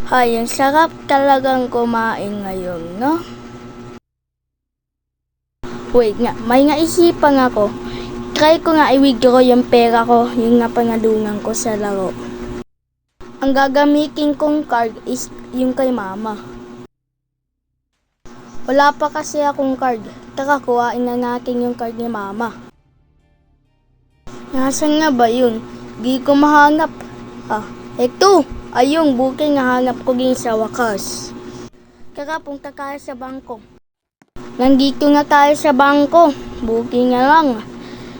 Ay, ang sarap talagang kumain ngayon, no? Wait nga, may naisipan ako. Try ko nga i-withdraw yung pera ko, yung napangalungan ko sa laro. Ang gagamitin kong card is yung kay mama. Wala pa kasi akong card. Tara, kuhain na natin yung card ni mama. Nasaan nga ba yun? Di ko mahanap. Eto! Ayun, buking nahanap ko din sa wakas. Tara, punta tayo sa bangko. Nandito na tayo sa bangko. Buking na lang.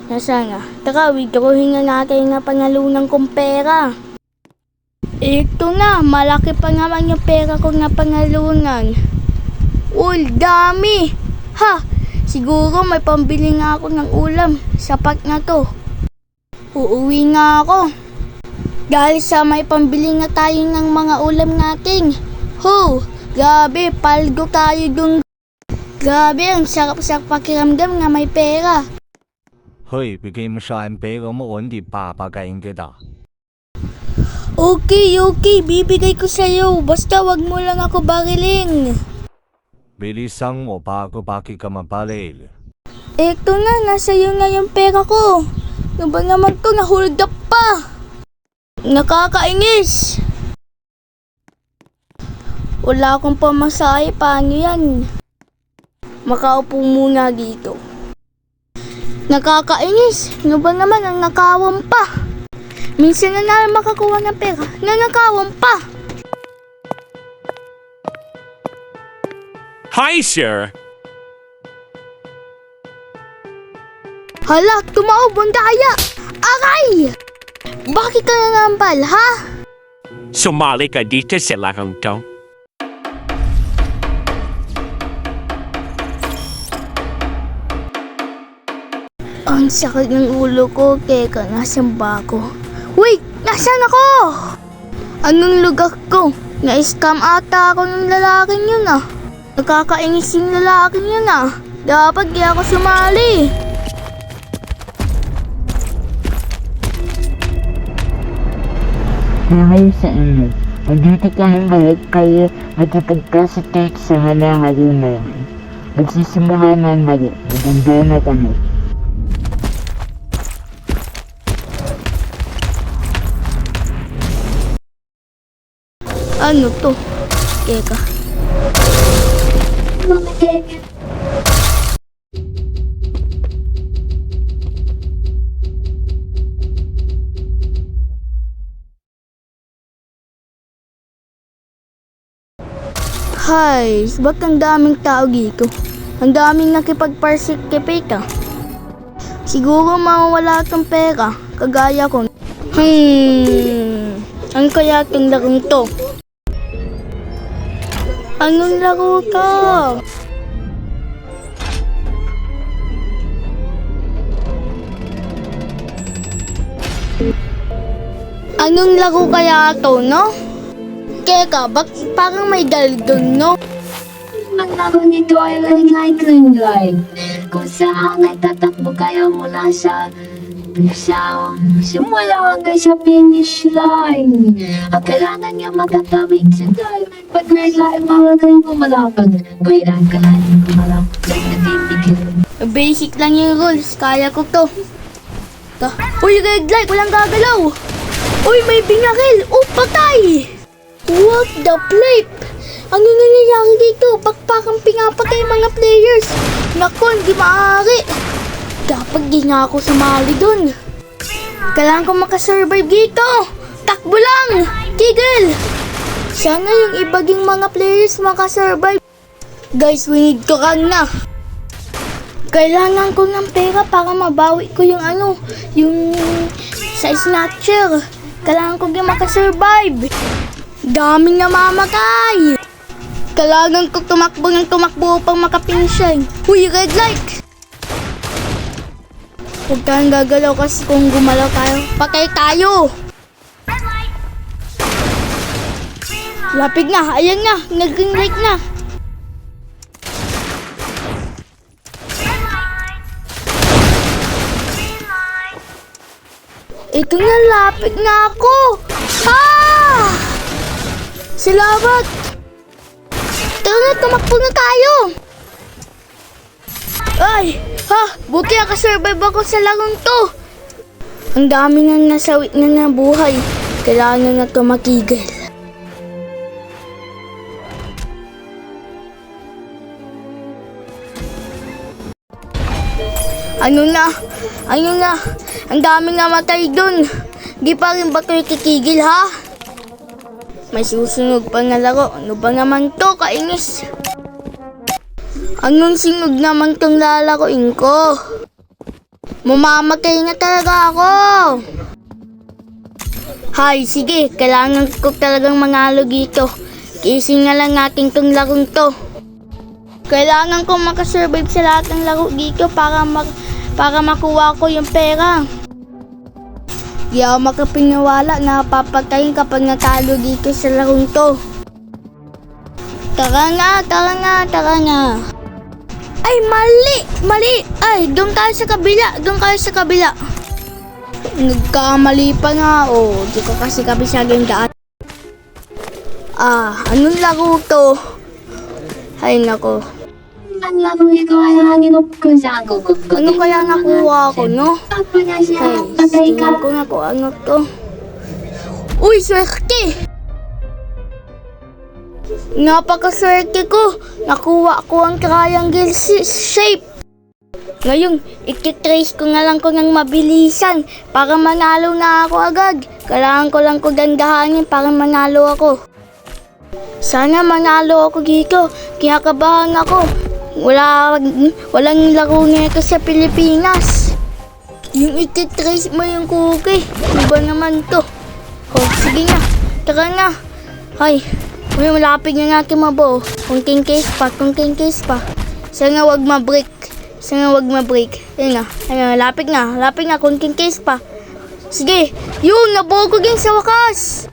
Nasaan nga? Tara, withdrawin na natin na pangalunan kong pera. Ito na, malaki pa naman yung pera ko na pangalunan. Uy, dami! Ha! Siguro may pambili nga ako ng ulam. Sapat na to. Uuwi nga ako. Dahil sa may pambili na tayo ng mga ulam natin. Ho! Grabe, paldo tayo dun. Grabe, ang sarap sa pakiramdam na may pera. Hoy, bigay mo siya ang pera mo o hindi papagayin kita. Okay, bibigay ko sa'yo. Basta wag mo lang ako barilin. Bilisan mo bago baki ka mabalil. Eto na, nasa iyo nga yung pera ko. Ano ba naman to, na-hold up pa. Nakakainis. Wala akong pamasahe, paano yan? Makaupo muna dito. Nakakainis. Ano ba naman ang nakawang pa? Minsan na namin makakuha ng pera na nakawang pa. Hi, sir. Hala, tumaob ang daya. Aray! Bakit ka nangambal, ha? Sumali ka dito sa larong to. Ang sakit ng ulo ko, teka, nasan ba ako? Wait! Nasaan ako? Anong lugar ko? Na-scam ata ako ng lalaking yun ah. Nakakainis yung lalaking yun ah. Dapat di ako sumali. Mahal sa inyo. Nandito kami lahat kayo nakapagkasitate sa halangaro namin. Magsisimula na ang laro. Maganda na kayo. Ano to? Teka. Hay, ba't ang daming tao dito? Ang daming nakipag-participate ah. Siguro mawawala itong pera, kagaya ko. Ano kaya itong larong to? Anong laro to? Anong laro kaya to, no? Teka, parang may dal dun, no? Ang laro nito ay Ring Line, kung saan ay tatakbo kayo mula sa simula hanggang sa finish line. Ang kailangan niya matatawid sa dive. Pag nailain, bawal kayong kumalapag. Kailangan ka lang kumalapag na tibigil. Basic lang yung rules, kaya ko to. Uy, red light, walang gagalaw. Uy, may binaril. Oh, patay! What the flip? Ano nangyayari dito? Bakpakang pinapatay mga players. Naku, hindi maaari. Dapat di nga ako sumali dun. Kailangan ko makasurvive dito. Takbo lang! Tigil! Sana yung iba ding mga players makasurvive. Guys, we need to run na. Kailangan ko ng pera para mabawi ko yung yung sa snatcher. Kailangan ko din makasurvive. Daming namamatay. Kailangan ko tumakbo ng tumakbo upang makapinish yan. Uy, red light! Huwag tayong gagalaw kasi kung gumalaw tayo, patay tayo! Lapig na, ayan na, nag-green light na. Ito na, lapit na ako! Ah! Salamat! Tara na, tumakbo na tayo! Ay! Ha! Buti nakasurvive ako sa larong to! Ang dami nang nasawi na buhay. Kailangan na to makigil. Ano na? Ang daming namatay dun. Di pa rin ba kayo titigil, ha? May susunog pa na laro. Ano ba naman to? Kainis. Anong sinog naman tong lalaroin ko? Mamamatay na talaga ako. Hay, sige. Kailangan ko talagang manalo dito. Kising na lang natin tong larong to. Kailangan ko makasurvive sa lahat ng laro dito para makuha ko yung pera. Di ako makapiniwala na papatayin kapag natalo dito sa larong to. Tara nga. Ay, mali. Ay, doon tayo sa kabila. Nagkamali pa nga. Di ko kasi kabisag yung daan. Anong laro to? Ay, nako. Ang laruin ko ay hangin ko sa gugup ko. Ano kaya nakuha ko, no? Papa na siya, Ay, patay ka. tingnan ko nga kung ano to. Uy, swerte! Napakaswerte ko. Nakuha ko ang triangle shape. Ngayon, ititrace ko nga lang ko ng mabilisan para manalo na ako agad. Kailangan ko lang ko gandahanin para manalo ako. Sana manalo ako dito. Kinakabahan ako. Walang laro nito sa Pilipinas. Yung ititrace mo yung cookie. Ano ba naman to? Sige na. Tara na. Ay, malapit na natin mabuo. Kunting case pa. Sana wag ma-break. Ayun na. Lapit na. Kunting case pa. Sige. Yun, nabuo ko din sa wakas.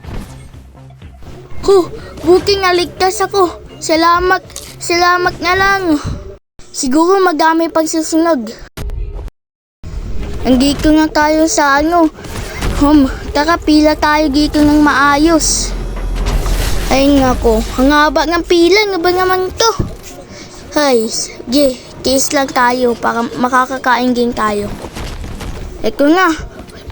Buti naligtas ako. Salamat na lang. Siguro madami pang susunod. Andito na tayo sa tara pila tayo dito ng maayos. Ay nako, ang haba ng pila. Ano ba naman to? Hay, sige, case lang tayo para makakakain din tayo. Ito na.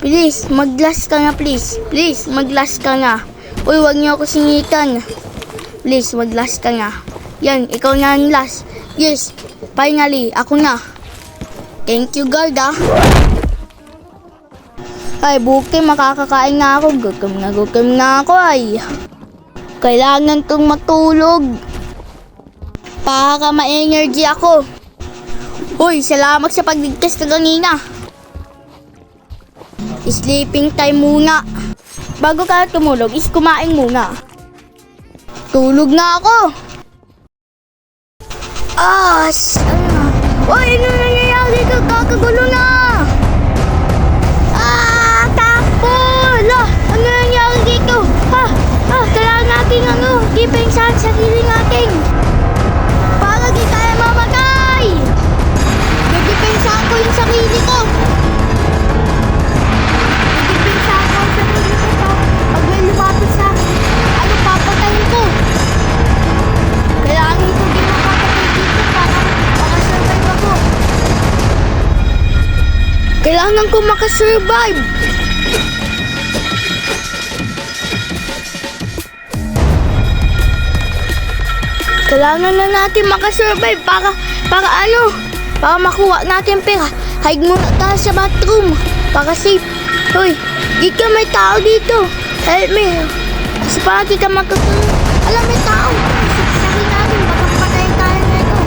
Please, mag-last ka nga please. Please, mag-last ka nga. Uy, wag niyo ako singitan. Please, mag-last ka nga. Yan, ikaw na ang last. Yes, finally, ako na. Thank you, God, Ay, buti, makakakain na ako. Gutom na ako, ay. Kailangan kong matulog para ma-energy ako. Uy, salamat sa pagligtas na kanina. Sleeping time muna. Bago ka tumulog, is kumain muna. Tulog na ako. Uy, ano nangyayari dito? Kakagulo na. Takbo! Ano nangyayari dito? Kailangan natin depensahan sa sarili natin. Para di tayo mamatay. Depensahan ko yung sarili ko. Depensahan ko yung sarili ko. Pag may lumapit sa akin, papatayin ko. Kailangan ko din makakapit dito para makasurvive ako. Kailangan ko makasurvive. Kailangan na natin makasurvive para makuha natin pera. Hide muna tayo sa bathroom para safe. Hoy, di ka may tao dito. Help me. Kasi para di ka makasurvive. Alam, may tao. Saksakin natin, baka patayin tayo na ito.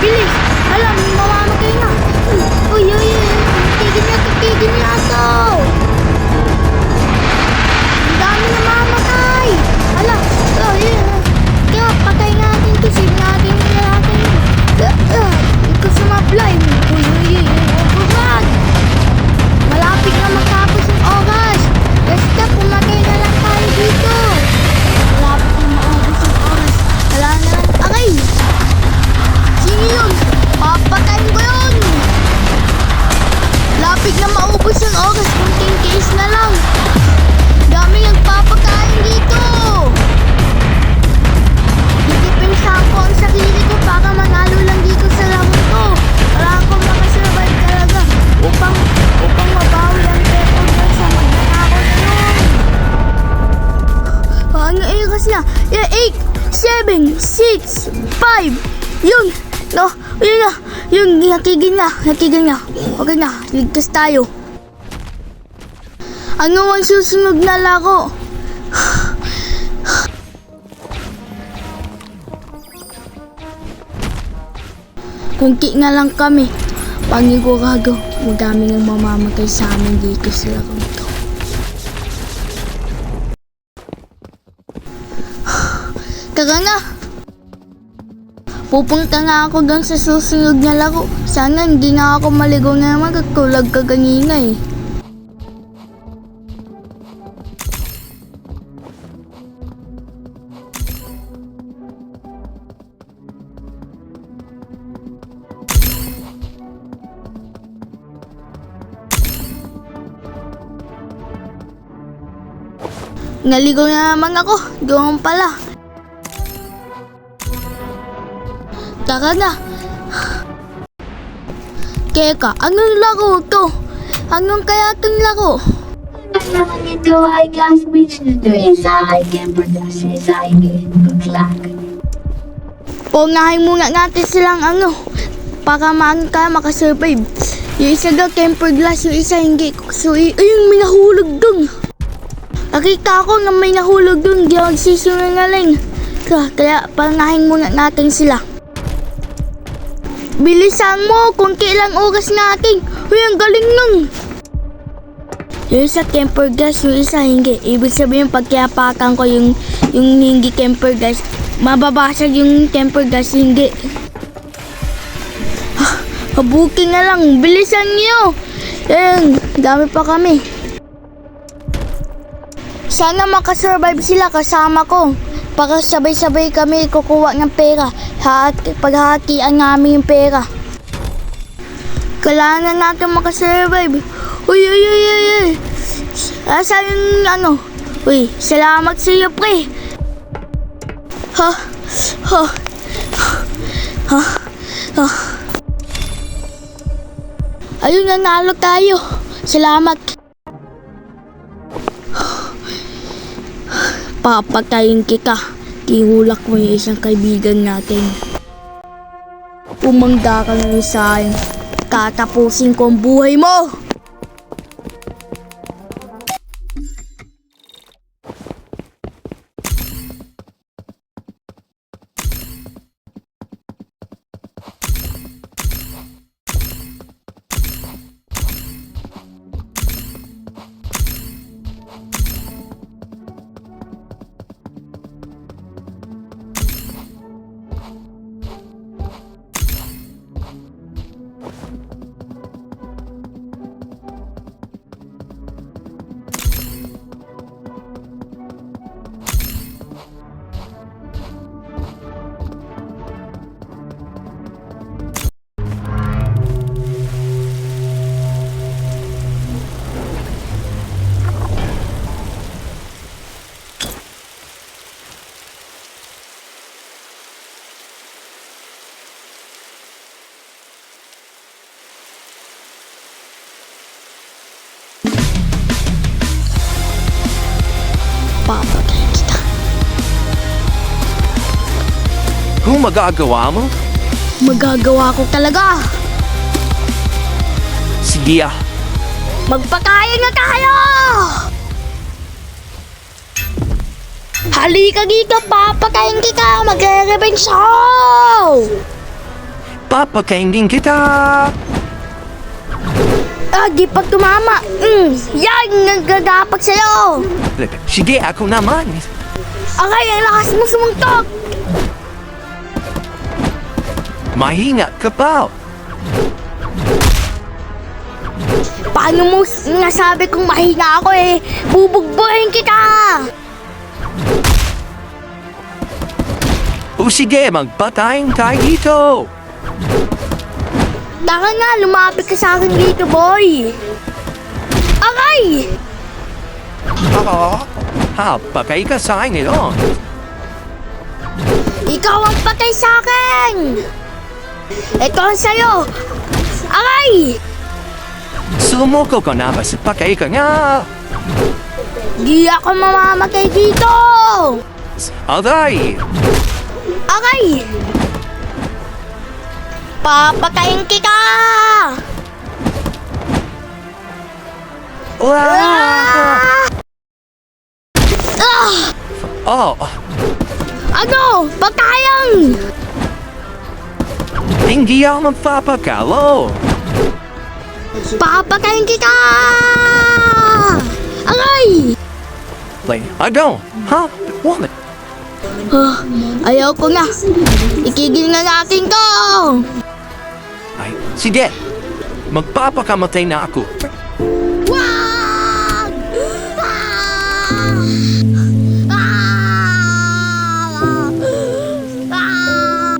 Bilis. Alam, mamamatay na. Uy. Tigil niya ito. Ang dami na mamamatay. Alam, kaya patay natin ito. Save natin yung lalaki yun. Ikaw sumablay. Uy. Malapit na matapos yung oras. Basta pumatay na lang tayo dito. Malapit na maubos yung oras. Wala na lang. Aray! Sino yun? Papatayin ko yun! Lapit na maubos yung oras. Kunting case na lang. Dami nagpapakain dito. baka manalo lang dito sa laro to. Kailangan ko makasurvive talaga upang mabawi ang record na sa magnanakaw na yun. Ang ikas na. 8, 7, 6, 5. Yun. No, yun na. Yun, nakigil na. Okay na, ligtas tayo. Ano ang susunod na laro? Kunti na lang kami. Panigurado, madami nang mamamatay sa amin dito sa laro ito. Tara na! Pupunta na ako doon sa susunod na laro. Sana hindi na ako maligo na magkakulag ka kanina eh. Naligo na naman ako. Doon pala. Tara na. Teka, anong laro to? Anong kaya itong laro? Kailangan nito ay gas switch na ito isa ay camper sa hindi good luck. Paunahin muna natin silang para makasurvive. Yung isa daw tempered glass, yung isa hindi. So, ayun, may nahulog dun. Nakita ko na may nahulog dun. Di ako sisungaling. Kaya paunahin muna natin sila. Bilisan mo, kung kailang oras natin. Uy, ang galing nun. Yung isa tempered glass, yung isa hindi. Ibig sabihin, pag kiyapakan ko yung hindi tempered glass, mababasag yung tempered glass, hindi. Habukin na lang, bilisan niyo. Dami pa kami. Sana makasurvive sila kasama ko. Para sabay-sabay kami kukuha ng pera. Paghahatian namin yung pera. Kailangan natin makasurvive. Uy. Asa yung Uy, salamat sa iyo, pre. Ayun, nanalo tayo. Salamat. Papatayin kita. Ihulak mo yung isang kaibigan natin. Pumangda ka na sa akin. Tatapusin ko ang buhay mo! Papatayin kita. Kung magagawa mo, Magagawa ko talaga. sige ah. Magpakain na tayo! Halika dito, papakain kita! Magre-revenge show! Papakainin kita! Di pa tumama. Yan, nagagapag sa'yo. Sige, ako naman. Aray, ang lakas mo sumuntok. Mahina ka pa. Paano mo nasabi kung mahina ako eh? Bubugbuhin kita! O sige, magpatayin tayo dito. Tara nga, lumapit ka sa akin dito, boy. Aray! Patay ka sa akin ito. Ikaw ang patay sa akin! Ito ang sa'yo! Aray! Sumuko ka na ba sa pakay ka nga? Di ako mamamatay dito! Aray! Aray! Papatayin kita! Wow! Ah! Oh, Ano? Patayan! hindi ako magpapakalo. Papatayin kita! Aray! Like, I don't. Huh? What? Ah, ayaw ko na. Ikigil na natin to! Ay, sige. Magpapakamatay na ako. Wag! Ah! Ah! Ah!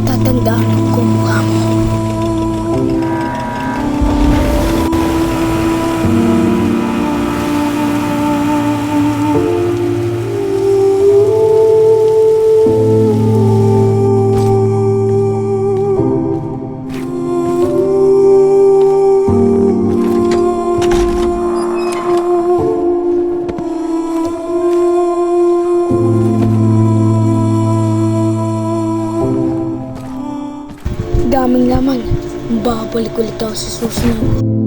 Tatandaan ko mukha mo. Daming laman. Babalik ulit ako sa susunod.